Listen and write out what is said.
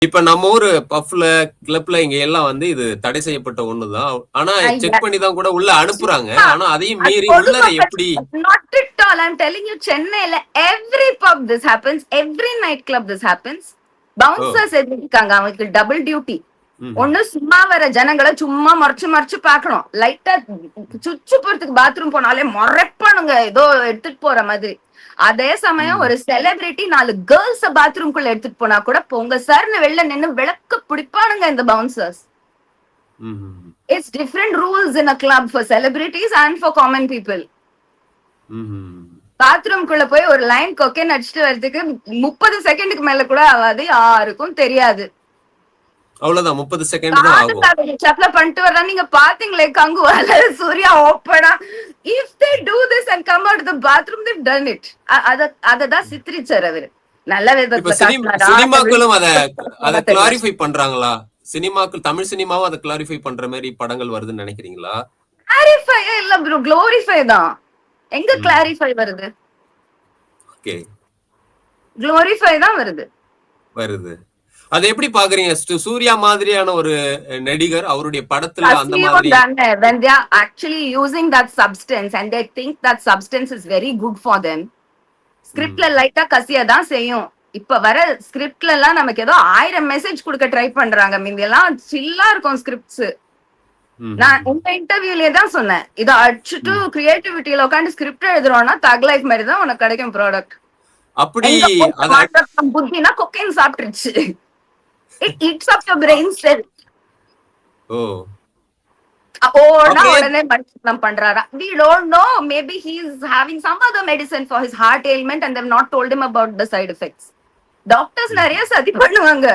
இப்ப நம்ம ஊரு பஃப்ல, கிளப்ல இங்க எல்லாம் வந்து இது தடை செய்யப்பட்ட ஒண்ணுதான். ஆனா செக் பண்ணி தான் கூட உள்ள அனுப்புறாங்க. சும்மா ஆனா அதையும் அது மீறி உள்ளர பொதுமக்கள் எப்படி? not at all. I'm telling you, சென்னையில every pub this happens, every night club this happens. ஓ! பவுன்சர்ஸ் இருக்காங்க, அவங்களுக்கு டபுள் டியூட்டி. ம்ஹ்ம். ஒண்ணு சும்மா வர ஜனங்களை சும்மா மறைச்சு மறைச்சு பாக்கணும். லைட்டா சுச்சு போறதுக்கு பாத்ரூம் போனாலே மறைப்பானுங்க ஏதோ எடுத்துட்டு போற மாதிரி. அதே சமயம் ம். ஒரு செலிபிரிட்டி 4 கேர்ள்ஸ் பாத்ரூம்குள்ள எடுத்துட்டு போனா கூட போங்க சார்னு வெளில நின்னு விளக்க பிடிப்பானுங்க இந்த பவுன்சர்ஸ். ம்ஹ்ம். It's different rules in a club for celebrities and for common people. ம்ஹ்ம். பாத்ரூம்குள்ள போய் ஒரு லைன் கொக்கேன் அடிச்சுட்டு வரதுக்கு 30 செகண்டுக்கு மேல கூட ஆகாது, யாருக்கும் தெரியாது. அவ்வளவுதான் 30 செகண்ட் தான் ஆகும். சப்ளை பண்ணிட்டு வர்றா, நீங்க பாத்தீங்களே கங்குவால சூர்யா ஓப்பனா if they do this and come out of the bathroom they've done it. அததான் சித்தரிச்சார் அவரு நல்ல இப்ப விதத்துல. சினிமாக்களும் அத கிளாரிஃபை பண்றாங்களா? சினிமாக்கள், தமிழ் சினிமாவும் அத கிளாரிஃபை பண்ற மாதிரி படங்கள் வருதுன்னு நினைக்கிறீங்களா? கிளாரிஃபை இல்ல ப்ரோ, க்ளோரிஃபை தான். எங்க கிளாரிஃபை வருது? ஓகே. க்ளோரிஃபை தான் வருது. வருது. அத எப்படி பாக்குறீங்க? சூர்யா மாதிரியான ஒரு நடிகர் அவருடைய படத்துல அந்த மாதிரி when they are actually using that substance and they think that substance is very good for them, ஸ்கிரிப்ட்ல லைட்டா கசியா தான் செய்யும். இப்ப வர ஸ்கிரிப்ட்ல எல்லாம் நமக்கு ஏதோ 1000 மெசேஜ் கொடுக்க ட்ரை பண்றாங்க. மீதி எல்லாம் சில்லா இருக்கும் ஸ்கிரிப்ட்ஸ். நான் இந்த இன்டர்வியூலயே தான் சொன்னேன், இதை அடிச்சுட்டு கிரியேட்டிவிட்டியில உட்காந்து ஸ்கிரிப்ட் எழுதுறோம்னா தக் லைஃப் மாதிரி தான் உனக்கு கிடைக்கும் ப்ராடக்ட். அப்படி புத்தினா cocaine சாப்பிட்டுருச்சு. It eats up your brain cell. உடனே மனுஷன் பண்றாரா? We don't know. Maybe he's having some other medicine for his heart ailment and they've not told him about the side effects. Doctors நிறைய சதி பண்ணுவாங்க.